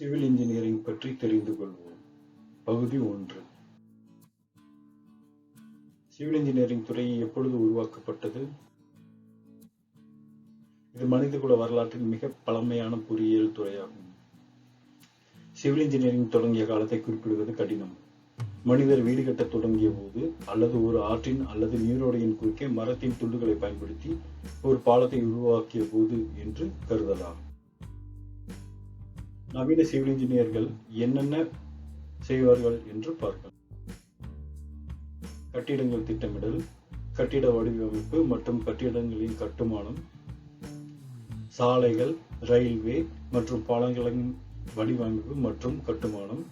Civil engineering பற்றி தெரிந்து கொள்வோம். பகுதி 1. சிவில் இன்ஜினியரிங் துறை எப்பொழுது உருவாக்கப்பட்டது? இது மனிதகுல வரலாற்றில் மிக பழமையான பொறியியல் துறையாகும். சிவில் இன்ஜினியரிங் தொடங்கிய காலத்தை குறிப்பிடுவது கடினம். மனிதர் வீடு கட்டத் தொடங்கிய போது, அல்லது ஒரு ஆற்றின் அல்லது நீரோடையின் குறுக்கே மரத்தின் துண்டுகளை பயன்படுத்தி ஒரு பாலத்தை உருவாக்கிய போது என்று கருதலாம். நவீன சிவில் இன்ஜினியர்கள் என்னென்ன செய்வார்கள் என்று பார்க்கலாம். கட்டிடங்கள் திட்டமிடல், கட்டிட வடிவமைப்பு மற்றும் கட்டிடங்களின் கட்டுமானம், சாலைகள், ரயில்வே மற்றும் பாலங்களின் வடிவமைப்பு மற்றும் கட்டுமானம்,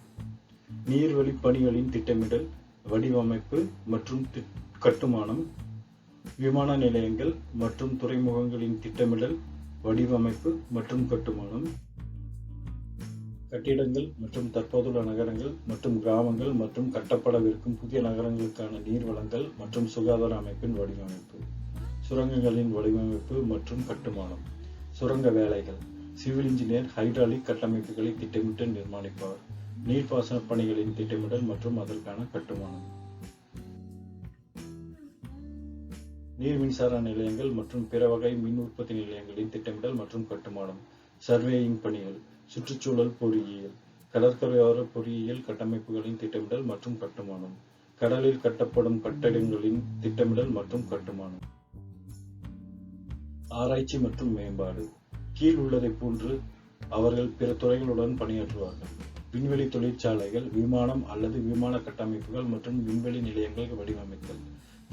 நீர்வழி பணிகளின் திட்டமிடல், வடிவமைப்பு மற்றும் கட்டுமானம், விமான நிலையங்கள் மற்றும் துறைமுகங்களின் திட்டமிடல், வடிவமைப்பு மற்றும் கட்டுமானம், கட்டிடங்கள் மற்றும் தற்போதுள்ள நகரங்கள் மற்றும் கிராமங்கள் மற்றும் கட்டப்படவிருக்கும் புதிய நகரங்களுக்கான நீர் வளங்கள் மற்றும் சுகாதார அமைப்பின் வடிவமைப்பு, சுரங்கங்களின் வடிவமைப்பு மற்றும் கட்டுமானம், சுரங்க வேலைகள். சிவில் இன்ஜினியர் ஹைட்ராலிக் கட்டமைப்புகளை திட்டமிட்டு நிர்மாணிப்பார். நீர்ப்பாசன பணிகளின் திட்டமிடல் மற்றும் அதற்கான கட்டுமானம், நீர் மின்சார நிலையங்கள் மற்றும் பிற வகை மின் உற்பத்தி நிலையங்களின் திட்டமிடல் மற்றும் கட்டுமானம், சர்வேயிங் பணிகள், சுற்றுச்சூழல் பொறியியல், கடற்கரையோர பொறியியல் கட்டமைப்புகளின் திட்டமிடல் மற்றும் கட்டுமானம், கடலில் கட்டப்படும் கட்டடங்களின் திட்டமிடல் மற்றும் கட்டுமானம், ஆராய்ச்சி மற்றும் மேம்பாடு. கீழ் உள்ளதை போன்று அவர்கள் பிற துறைகளுடன் பணியாற்றுவார்கள். விண்வெளி தொழிற்சாலைகள், விமானம் அல்லது விமான கட்டமைப்புகள் மற்றும் விண்வெளி நிலையங்கள் வடிவமைத்தல்,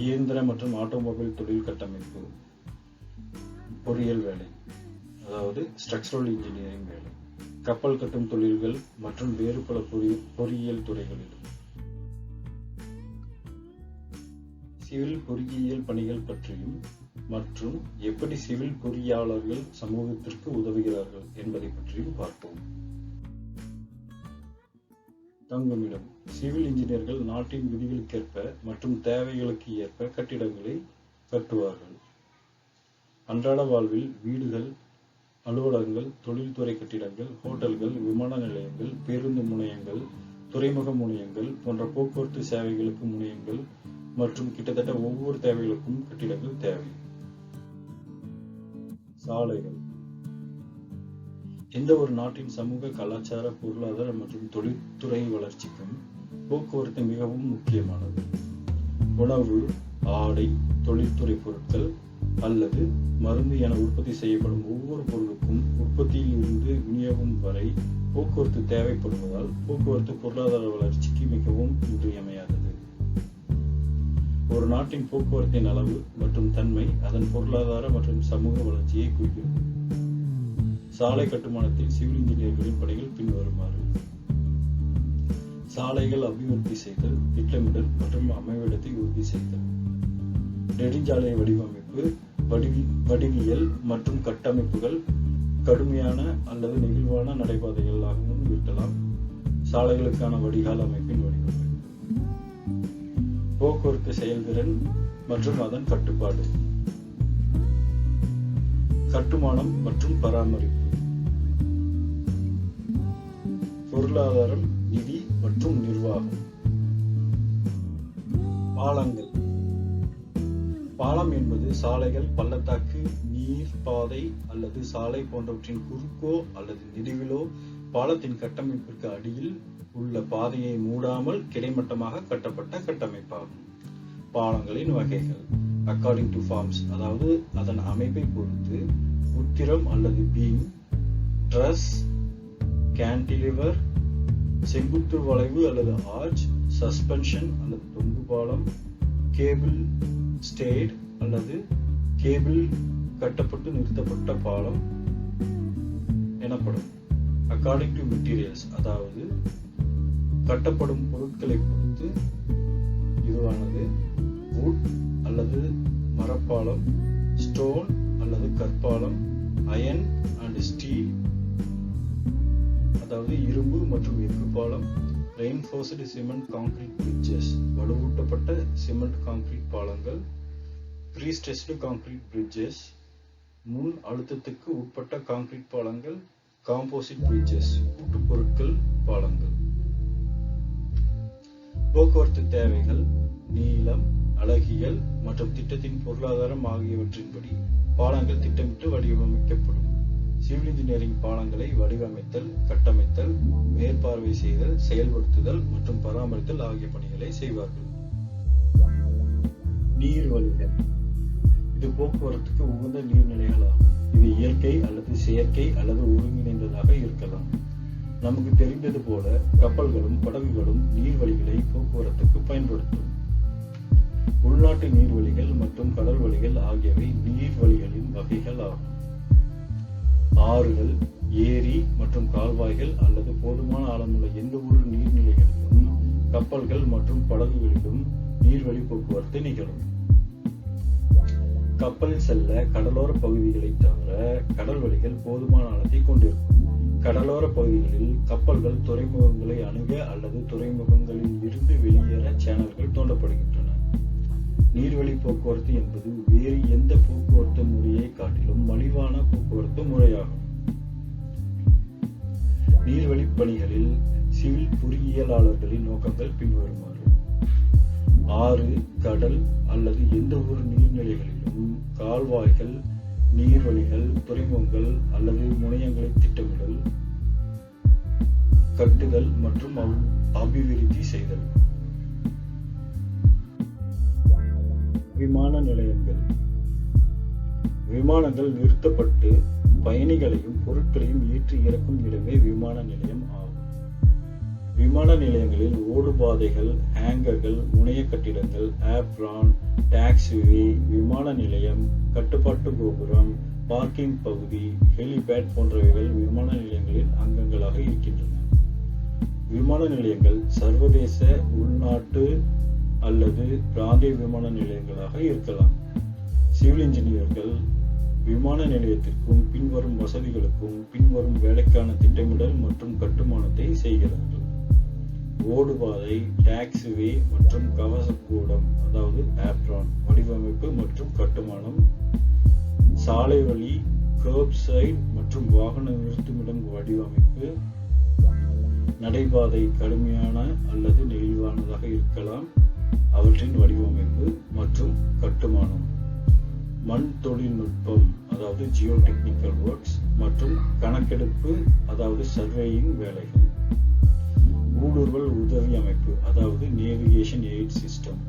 இயந்திர மற்றும் ஆட்டோமொபைல் தொழில் கட்டமைப்பு, பொறியியல் வேலை, அதாவது ஸ்ட்ரக்சரல் இன்ஜினியரிங் வேலை, கப்பல் கட்டும் தொழில்கள் மற்றும் வேறு பல பொறியியல் துறைகளிலும். சிவில் பொறியியல் பணிகள் பற்றியும் மற்றும் எப்படி சிவில் பொறியாளர்கள் சமூகத்திற்கு உதவுகிறார்கள் என்பதை பற்றியும் பார்ப்போம். தங்குமிடம். சிவில் இன்ஜினியர்கள் நாட்டின் விதிகளுக்கேற்ப மற்றும் தேவைகளுக்கு ஏற்ப கட்டிடங்களை கட்டுவார்கள். அன்றாட வாழ்வில் வீடுகள், அலுவலகங்கள், தொழில்துறை கட்டிடங்கள், ஹோட்டல்கள், விமான நிலையங்கள், பேருந்து முனையங்கள், துறைமுக முனையங்கள் போன்ற போக்குவரத்து சேவைகளுக்கு முனையங்கள் மற்றும் கிட்டத்தட்ட ஒவ்வொரு தேவைகளுக்கும் கட்டிடங்கள் தேவை. சாலைகள். எந்த ஒரு நாட்டின் சமூக, கலாச்சார, பொருளாதார மற்றும் தொழில்துறை வளர்ச்சிக்கும் போக்குவரத்து மிகவும் முக்கியமானது. உணவு, ஆடை, தொழில்துறை பொருட்கள் அல்லது மருந்து என உற்பத்தி செய்யப்படும் ஒவ்வொரு பொருளுக்கும் உற்பத்தியில் இருந்து விநியோகம் வரை போக்குவரத்து தேவைப்படுவதால் போக்குவரத்து பொருளாதார வளர்ச்சிக்கு மிகவும் இன்றியமையாதது. ஒரு நாட்டின் போக்குவரத்தின் அளவு மற்றும் தன்மை அதன் பொருளாதார மற்றும் சமூக வளர்ச்சியை குறிக்கிறது. சாலை கட்டுமானத்தில் சிவில் இன்ஜினியர்களின் பணிகள் பின்வருமாறு: சாலைகள் அபிவிருத்தி செய்தல், திட்டமிடல் மற்றும் அமைவிடத்தை உறுதி செய்தல், நெடுஞ்சாலை வடிவமைப்பு, வடிவியல் மற்றும் கட்டமைப்புகள் கடுமையான அல்லது நெகிழ்வான நடைபாதைகளாகவும் இருக்கலாம். சாலைகளுக்கான வடிகால் அமைப்பின் வடிவமைப்பு, போக்குவரத்து செயல்திறன் மற்றும் அதன் கட்டுப்பாடு, கட்டுமானம் மற்றும் பராமரிப்பு, பொருளாதாரம், நிதி மற்றும் நிர்வாகம். பாலங்கள். பாலம் என்பது சாலைகள், பள்ளத்தாக்கு, நீர் பாதை அல்லது சாலை போன்றவற்றின் குறுக்கோ அல்லது நெடுவிலோ பாலத்தின் கட்டமைப்பிற்கு அடியில் உள்ள பாதையை மூடாமல் கிடைமட்டமாக கட்டப்பட்ட கட்டமைப்பாகும். பாலங்களின் வகைகள் அக்கார்டிங் டு ஃபார்ம்ஸ், அதாவது அதன் அமைப்பை பொறுத்து உத்திரம் அல்லது பீம், ட்ரஸ், கேன்டிலிவர், செங்குத்து வளைவு அல்லது ஆர்ச், சஸ்பென்ஷன் அல்லது தொங்கு பாலம், கேபிள் ஸ்டேட் அல்லது கேபிள் கட்டப்பட்டு நிறுத்தப்பட்ட பாலம் எனப்படும். அக்கார்டிங் டு மெட்டீரியல்ஸ், அதாவது கட்டப்படும் பொருட்களை பொறுத்து இதுவானது வுட் அல்லது மரப்பாலம், ஸ்டோன் அல்லது கற்பாலம், அயன் அண்ட் ஸ்டீல், அதாவது இரும்பு மற்றும் எஃகு பாலம், ரெயின்ஃபோர்ஸ்டு சிமெண்ட் கான்கிரீட் பிரிட்ஜஸ், வலுவூட்டப்பட்ட சிமெண்ட் கான்கிரீட் பாலங்கள், ப்ரீஸ்ட்ரெஸ்டு கான்கிரீட் பிரிட்ஜஸ், முன் அழுத்தத்துக்கு உட்பட்ட கான்கிரீட் பாலங்கள், காம்போசிட் பிரிட்ஜஸ், கூட்டுப்பொருட்கள் பாலங்கள். போக்குவரத்து தேவைகள், நீளம், அழகியல் மற்றும் திட்டத்தின் பொருளாதாரம் ஆகியவற்றின்படி பாலங்கள் திட்டமிட்டு வடிவமைக்கப்படும். சிவில் இன்ஜினியரிங் பாலங்களை வடிவமைத்தல், கட்டமைத்தல், மேற்பார்வை செய்தல், செயல்படுத்துதல் மற்றும் பராமரித்தல் ஆகிய பணிகளை செய்வார்கள். நீர்வழிகள், இது போக்குவரத்துக்கு உகந்த நீர்நிலைகளாகும். இது இயற்கை அல்லது செயற்கை அல்லது ஒருங்கிணைந்ததாக இருக்கலாம். நமக்கு தெரிந்தது போல கப்பல்களும் படகுகளும் நீர்வழிகளை போக்குவரத்துக்கு பயன்படுத்தும். உள்நாட்டு நீர்வழிகள் மற்றும் கடல் வழிகள் ஆகியவை நீர்வழிகளின் வகைகள் ஆகும். ஆறுகள், ஏரி மற்றும் கால்வாய்கள் அல்லது போதுமான ஆழமுள்ள எந்த ஒரு நீர்நிலைகளிலும் கப்பல்கள் மற்றும் படகுகளிலும் நீர்வழி போக்குவரத்து நிகழும். கப்பல் செல்ல கடலோர பகுதிகளை தவிர கடல் வழிகள் போதுமான ஆழத்தை கொண்டிருக்கும். கடலோர பகுதிகளில் கப்பல்கள் துறைமுகங்களை அணுக அல்லது துறைமுகங்களில் இருந்து வெளியேற சேனல்கள் தோண்டப்படுகின்றன. நீர்வழி போக்குவரத்து என்பது வேறு எந்த போக்குவரத்து முறையை காட்டிலும் மலிவான போக்குவரத்து முறையாகும். நீர்வழி பணிகளில் சிவில் பொறியியலாளர்களின் நோக்கங்கள் பின்வருமாறு: ஆறு, கடல் அல்லது எந்த ஒரு நீர்நிலைகளிலும் கால்வாய்கள், நீர்வழிகள், துறைமுகங்கள் அல்லது முனையங்களை திட்டமிடல், கட்டுதல் மற்றும் அபிவிருத்தி செய்தல். விமான நிலையங்கள், விமானங்கள் நிறுத்தப்பட்டு பயணிகளையும் பொருட்களையும் ஏற்றி இறக்கும் இடமே விமான நிலையம் ஆகும். விமான நிலையங்களில் ஓடுபாதைகள், ஹேங்கர்கள், முனைய கட்டிடங்கள், ஆப்ரான், டாக்ஸிவே, விமான நிலையம், கட்டுப்பாட்டு கோபுரம், பார்க்கிங் பகுதி, ஹெலிபேட் போன்றவைகள் விமான நிலையங்களின் அங்கங்களாக இருக்கின்றன. விமான நிலையங்கள் சர்வதேச, உள்நாட்டு அல்லது பிராந்திய விமான நிலையங்களாக இருக்கலாம். சிவில் இன்ஜினியர்கள் விமான நிலையத்திற்கும் பின்வரும் வசதிகளுக்கும் பின்வரும் வேலைக்கான திட்டமிடல் மற்றும் கட்டுமானத்தை செய்கிறார்கள்: ஓடுபாதை, டாக்ஸிவே மற்றும் கவசக்கூடம் அதாவது ஆப்ரான் வடிவமைப்பு மற்றும் கட்டுமானம், சாலை வழி, கர்ப் சைட் மற்றும் வாகன நிறுத்துமிடம் வடிவமைப்பு, நடைபாதை கடுமையான அல்லது நெகிழ்வானதாக இருக்கலாம், அவற்றின் வடிவமைப்பு மற்றும் கட்டுமானம், மண் தொழில்நுட்பம் அதாவது ஜியோடெக்னிக்கல் ஒர்க்ஸ் மற்றும் கணக்கெடுப்பு அதாவது சர்வேயிங் வேலைகள், ஊடுருவல் உதவி அமைப்பு அதாவது நேவிகேஷன் எய்ட் சிஸ்டம்,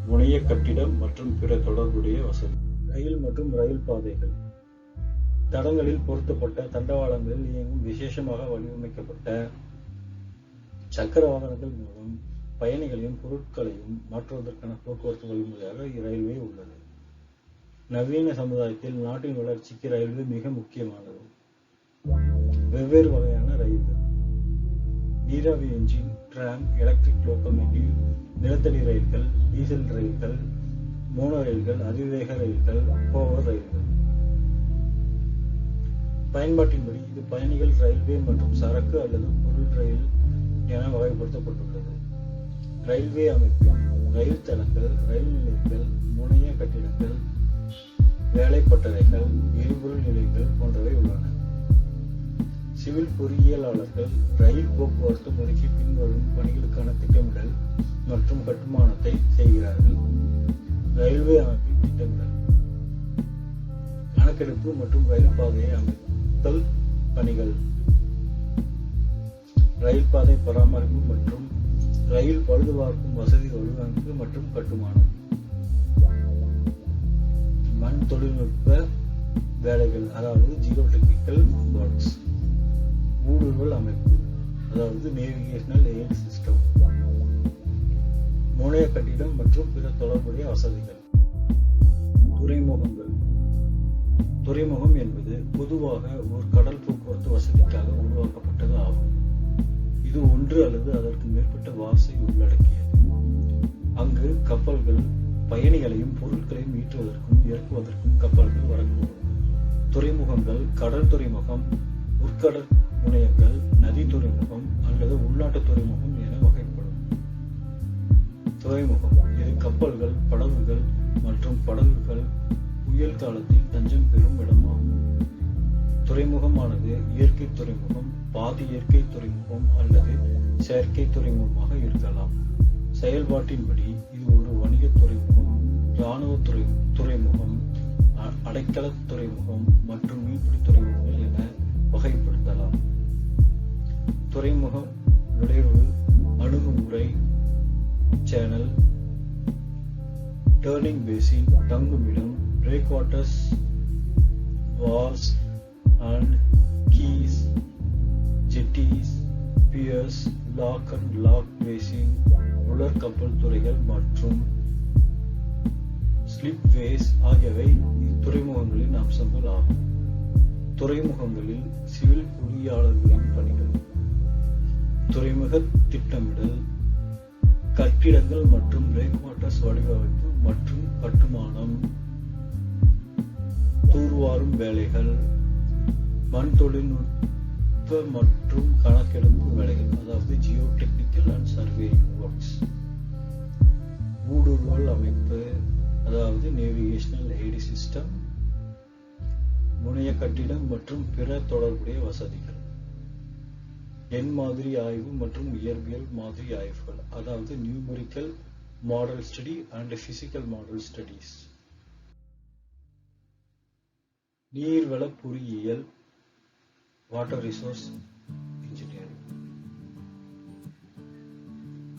முனைய கட்டிடம் மற்றும் பிற தொடர்புடைய வசதி. ரயில் மற்றும் ரயில் பாதைகள், தடங்களில் பொருத்தப்பட்ட தண்டவாளங்களில் இயங்கும் விசேஷமாக வடிவமைக்கப்பட்ட சக்கர வாகனங்கள் மூலம் பயணிகளையும் பொருட்களையும் மாற்றுவதற்கான போக்குவரத்து வழிமுறையாக ரயில்வே உள்ளது. நவீன சமுதாயத்தில் நாட்டின் வளர்ச்சிக்கு ரயில்வே மிக முக்கியமானது. வெவ்வேறு வகையான ரயில்கள்: நீராவி என்ஜின், டிராம், எலக்ட்ரிக் லோகோமோட்டிவ், நிலத்தடி ரயில்கள், டீசல் ரயில்கள், மோனோ ரயில்கள், அதிவேக ரயில்கள், போவர் ரயில்கள். பயன்பாட்டின்படி இது பயணிகள் ரயில்வே மற்றும் சரக்கு அல்லது பொருள் ரயில் என வகைப்படுத்தப்பட்டுள்ளது. ரயில்வே அமைப்பின் ரயில் தளங்கள், ரயில் நிலையங்கள், முனைய கட்டிடங்கள், வேலைப்பட்டறைகள், எரிபொருள் நிலையங்கள் போன்றவை உள்ளன. சிவில் பொறியியலாளர்கள் ரயில் போக்குவரத்து முறைக்கு பின்வரும் பணிகளுக்கான திட்டமிடல் மற்றும் கட்டுமானத்தை செய்கிறார்கள்: ரயில்வே அமைப்பின் திட்டமிடல், கணக்கெடுப்பு மற்றும் ரயில் பாதையை அமைத்தல் பணிகள், ரயில் பாதை பராமரிப்பு மற்றும் ரயில் பழுதுபார்க்கும் வசதி வடிவமைப்பு மற்றும் கட்டுமானம், மண் தொழில்நுட்ப வேலைகள் அதாவது ஜியோடெக்னிக்கல் ஒர்க்ஸ், ஊடுருவல் அமைப்பு அதாவது நேவிகேஷனல் எய்ட் சிஸ்டம், முனைய கட்டிடம் மற்றும் பிற தொடர்புடைய வசதிகள். துறைமுகங்கள், துறைமுகம் என்பது பொதுவாக ஒரு கடல் போக்குவரத்து வசதிக்காக உருவாக்கப்பட்டது ஆகும். இது ஒன்று அல்லது அதற்கு மேற்பட்ட வாசை உள்ளடக்கியது. அங்கு கப்பல்கள் பயணிகளையும் பொருட்களையும் ஏற்றுவதற்கும் இறக்குவதற்கும் கப்பல்கள் வரக்கூடும். துறைமுகங்கள் கடல் துறைமுகம், உட்கடல் முனையங்கள், நதி துறைமுகம் அல்லது உள்நாட்டு துறைமுகம் என வகைப்படும். துறைமுகம் இது கப்பல்கள், படகுகள் மற்றும் படகுகள் புயல் காலத்தில் தஞ்சம் பெறும் இடமாகும். துறைமுகமானது இயற்கை துறைமுகம், பாதி இயற்கை துறைமுகம் அல்லது செயற்கை துறைமுகமாக இருக்கலாம். செயல்பாட்டின்படி இது ஒரு வணிக துறைமுகம், இராணுவ துறைமுகம், அடைக்கல துறைமுகம் மற்றும் மீன்பிடி துறைமுகங்கள் என வகைப்படுத்தலாம். துறைமுகம் நுழைவு, அணுகுமுறை, சேனல், டர்னிங் பேசின், தங்குமிடம், breakwaters, walls and quays, jetties, piers, lock and lock basin, உலர் கப்பல் துறைகள் மற்றும் ஸ்லிப்வேஸ் ஆகியவை இத்துறைமுகங்களின் அம்சங்கள் ஆகும். துறைமுகங்களில் சிவில் பொறியாளர்களின் பணிகள்: துறைமுக திட்டமிடல், கட்டிடங்கள் மற்றும் பிரேக்வாட்டர்ஸ் வடிவமைப்பு மற்றும் கட்டுமானம், தூர்வாரும் வேலைகள், மண் தொழில்நுட்ப மற்றும் கணக்கெடுப்பு வேலைகள், அதாவது Jio technical and surveying works, ஊடுருவல் அமைப்பு, அதாவது நேவிகேஷனல் எய்டு சிஸ்டம், முனைய கட்டிடம் மற்றும் பிற தொடர்புடைய வசதிகள், எண் மாதிரி ஆய்வு மற்றும் இயற்பியல் மாதிரி ஆய்வுகள், அதாவது numerical model study and physical model studies, நீர்வள பொறியியல், வாட்டர் ரிசோர்ஸ் இன்ஜினியரிங்,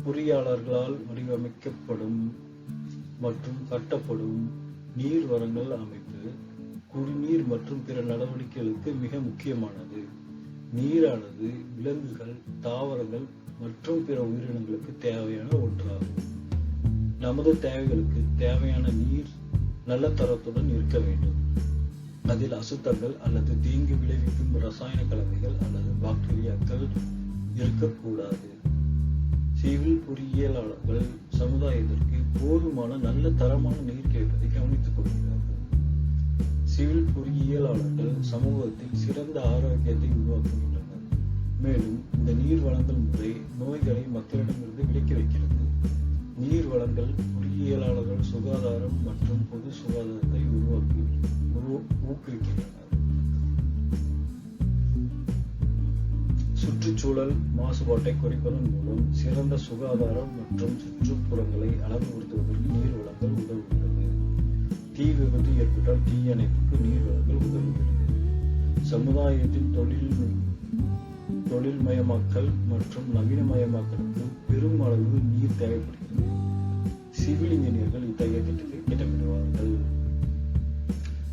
பொறியாளர்களால் வடிவமைக்கப்படும் மற்றும் கட்டப்படும் நீர் வளங்கள் அமைப்பு குடிநீர் மற்றும் பிற நடவடிக்கைகளுக்கு மிக முக்கியமானது. நீரானது விலங்குகள், தாவரங்கள் மற்றும் பிற உயிரினங்களுக்கு தேவையான ஒன்றாகும். நமது தேவைகளுக்கு தேவையான நீர் நல்ல தரத்துடன் இருக்க வேண்டும். அதில் அசுத்தங்கள் அல்லது தீங்கு விளைவிக்கும் ரசாயன கலவைகள் அல்லது பாக்டீரியாக்கள் இருக்கக்கூடாது. சிவில் பொறியியலாளர்கள் சமுதாயத்திற்கு போதுமான நல்ல தரமான நீர் கிடைப்பதை கவனித்துக் கொள்கிறார்கள். சிவில் பொறியியலாளர்கள் சமூகத்தில் சிறந்த ஆரோக்கியத்தை உருவாக்குகின்றனர். மேலும் இந்த நீர் வழங்கல் முறை நோய்களை மக்களிடமிருந்து விலக்கி வைக்கிறது. நீர் வழங்கல் பொறியியலாளர்கள் சுகாதாரம் மற்றும் பொது சுகாதாரத்தை ஊக்குவிக்கின்றனர். சுற்றுச்சூழல் மாசுபாட்டை குறைப்பதன் மூலம் சிறந்த சுகாதாரம் மற்றும் சுற்றுப்புறங்களை அழகுபடுத்துவதற்கு நீர் வழங்கல் உதவுகிறது. தீ விபத்து ஏற்பட்டால் தீயணைப்புக்கு நீர் வழங்கல் உதவுகிறது. சமுதாயத்தின் தொழில்மயமாக்கல் மற்றும் நவீனமயமாக்கலுக்கு பெரும் அளவு நீர் தேவைப்படுகிறது. சிவில் இன்ஜினியர்கள் இத்தகைய திட்டத்தை திட்டமிடுவார்கள்.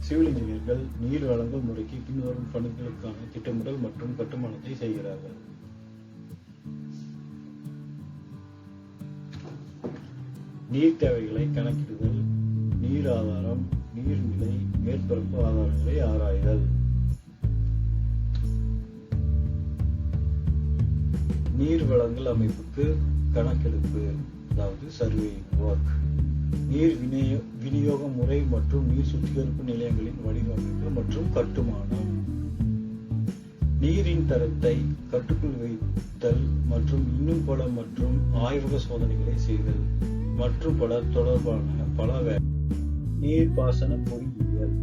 சிவில் இன்ஜினியர்கள் நீர் வழங்கல் முறைக்கு பின்வரும் பணிகளுக்கான திட்டமிடல் மற்றும் கட்டுமானத்தை செய்கிறார்கள். நீர் தேவைகளை கணக்கிடுதல், நீர் ஆதாரம், நீர்நிலை, மேற்பரப்பு ஆதாரங்களை ஆராய்தல், நீர் வழங்கல் அமைப்புக்கு கணக்கெடுப்பு, அதாவது சர்வேயிங் ஒர்க், நீர் விநியோக முறை மற்றும் நீர் சுத்திகரிப்பு நிலையங்களின் வடிவமைப்பு மற்றும் கட்டுமானம், நீரின் தரத்தை கட்டுக்குள் வைத்தல் மற்றும் இன்னும் பல மற்றும் ஆய்வக சோதனைகளை செய்தல் மற்றும் பல தொடர்பான பல நீர்ப்பாசன பொறியியல்.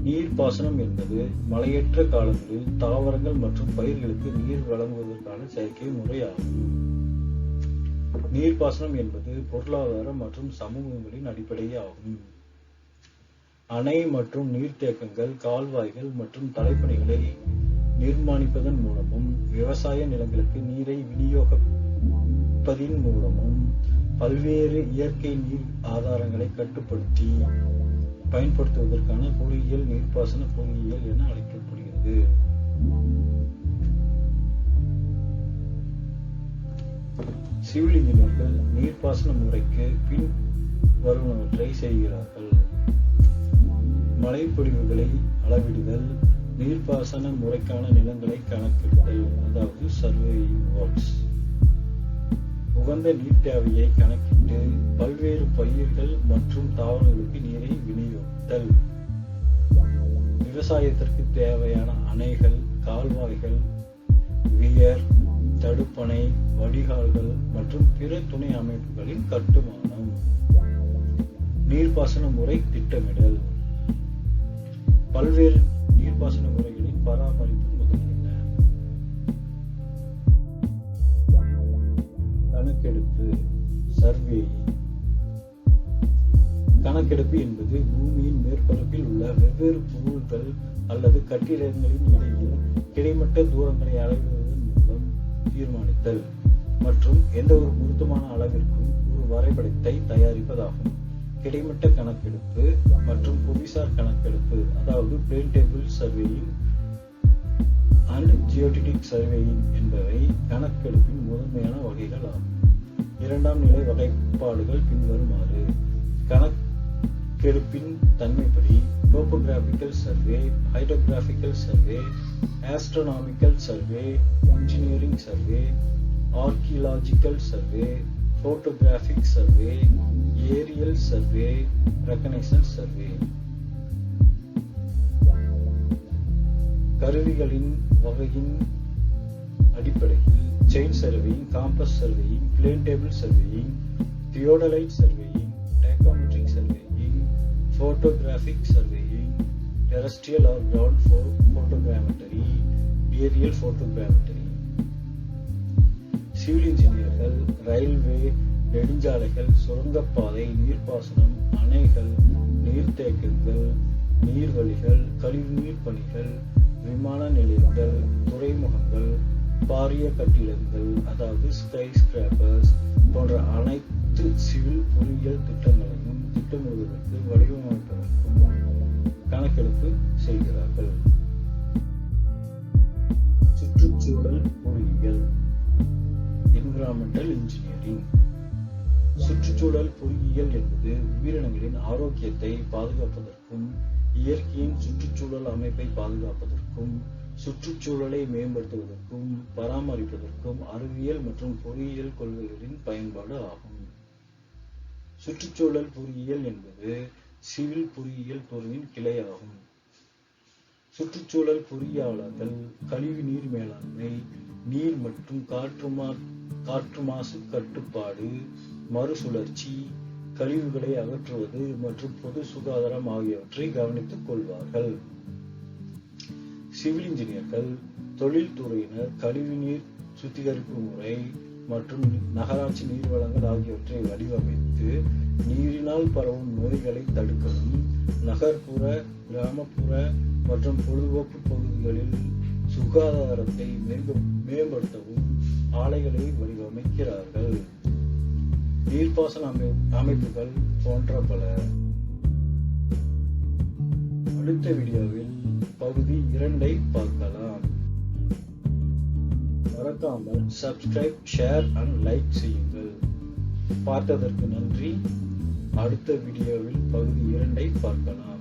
நீர்ப்பாசனம் என்பது மழையற்ற காலங்களில் தாவரங்கள் மற்றும் பயிர்களுக்கு நீர் வழங்குவதற்கான செயற்கை முறையாகும். நீர்ப்பாசனம் என்பது பொருளாதார மற்றும் சமூகங்களின் அடிப்படையாகும். அணை மற்றும் நீர்த்தேக்கங்கள், கால்வாய்கள் மற்றும் தடுப்பணைகளை நிர்மாணிப்பதன் மூலமும் விவசாய நிலங்களுக்கு நீரை விநியோகிப்பதின் மூலமும் பல்வேறு இயற்கை நீர் ஆதாரங்களை கட்டுப்படுத்தி பயன்படுத்துவதற்கான பொறியியல் நீர்ப்பாசன பொறியியல் என அழைக்கப்படுகிறது. சிவில் இன்ஜினியர்கள் நீர்ப்பாசன முறைக்கு பின் வருவனவற்றை செய்கிறார்கள். மழைப்பொழிவுகளை அளவிடுதல், நீர்ப்பாசன முறைக்கான நிலங்களை கணக்கிடுதல், அதாவது சர்வேயிங் ஒர்க்ஸ், உகந்த நீர் தேவையை கணக்கிட்டு பல்வேறு பயிர்கள் மற்றும் தாவரங்களுக்கு நீரை விநியோகித்தல், விவசாயத்திற்கு தேவையான அணைகள், கால்வாய்கள், வியர், தடுப்பணை, வடிகால்கள் மற்றும் பிற துணை அமைப்புகளின் கட்டுமானம், நீர்ப்பாசன முறை திட்டமிடல், பல்வேறு நீர்ப்பாசன முறைகளின் பராமரிப்பு முதலியன. கணக்கெடுப்பு சர்வேயிங். கணக்கெடுப்பு என்பது பூமியின் மேற்பரப்பில் உள்ள வெவ்வேறு பொருட்கள் அல்லது கட்டிடங்களின் இடையில் கிடைமட்ட தூரங்களை அளவிடுவதன் மூலம் தீர்மானித்தல் மற்றும் எந்த ஒரு பொருத்தமான அளவிற்கும் ஒரு வரைபடத்தை தயாரிப்பதாகும். கிடைமட்ட கணக்கெடுப்பு மற்றும் புவிசார் கணக்கெடுப்பு, அதாவது plane table surveying and geodetic surveying என்பவை கணக்கெடுப்பின் முதன்மையான வகைகள் ஆகும். இரண்டாம் நிலை வகைப்பாடுகள் பின்வருமாறு. கணக்கெடுப்பின் தன்மைப்படி topographical survey, hydrographical survey, astronomical survey, engineering survey, archaeological survey, photographic survey, aerial survey, reconnaissance survey. கருவிகளின் வகையின் அடிப்படையில் chain surveying, compass surveying, plane table surveying, theodolite surveying, tacheometric surveying, photographic surveying, terrestrial or ground photogrammetry, aerial photogrammetry. Civil இன்ஜினியர்கள் railway, நெடுஞ்சாலைகள், சுரங்கப்பாதை, நீர்ப்பாசனம், அணைகள், நீர்த்தேக்கங்கள், நீர்வழிகள், கழிவுநீர் பணிகள், விமான நிலையங்கள், துறைமுகங்கள், பாரிய கட்டிடங்கள் அதாவது ஸ்கை ஸ்கிராப்பர்ஸ் போன்ற அனைத்து சிவில் பொறியியல் திட்டங்களையும் திட்டமிடுவதற்கு, வடிவமைப்பதற்கும் கணக்கெடுப்பு செய்கிறார்கள். சுற்றுச்சூழல் பொறியியல் என்விரான்மெண்டல் இன்ஜினியரிங். சுற்றுச்சூழல் பொறியியல் என்பது உயிரினங்களின் ஆரோக்கியத்தை பாதுகாப்பதற்கும், இயற்கையின் சுற்றுச்சூழல் அமைப்பை பாதுகாப்பதற்கும், சுற்றுச்சூழலை மேம்படுத்துவதற்கும் பராமரிப்பதற்கும் அறிவியல் மற்றும் பொறியியல் கொள்கைகளின் பயன்பாடு ஆகும். சுற்றுச்சூழல் பொறியியல் என்பது சிவில் பொறியியல் துறையின் கிளையாகும். சுற்றுச்சூழல் பொறியாளர்கள் கழிவு நீர் மேலாண்மை, நீர் மற்றும் காற்று மாசு கட்டுப்பாடு, மறுசுழற்சி, கழிவுகளை அகற்றுவது மற்றும் பொது சுகாதாரம் ஆகியவற்றை கவனித்துக் கொள்வார்கள். சிவில் இன்ஜினியர்கள் தொழில்துறையினர் கழிவுநீர் சுத்திகரிப்பு முறை மற்றும் நகராட்சி நீர் வளங்கள் ஆகியவற்றை வடிவமைத்து நீரினால் பரவும் நோய்களை தடுக்கவும், நகர்ப்புற, கிராமப்புற மற்றும் பொழுதுபோக்கு பகுதிகளில் சுகாதாரத்தை மேம்படுத்தவும் ஆலைகளை வடிவமைக்கிறார்கள். நீர்ப்பாசன அமைப்புகள் போன்ற பல. அடுத்த வீடியோவில் பகுதி 2 பார்க்கலாம். மறக்காமல் சப்ஸ்கிரைப், ஷேர் அண்ட் லைக் செய்யுங்கள். பார்த்ததற்கு நன்றி. அடுத்த வீடியோவில் பகுதி 2 பார்க்கலாம்.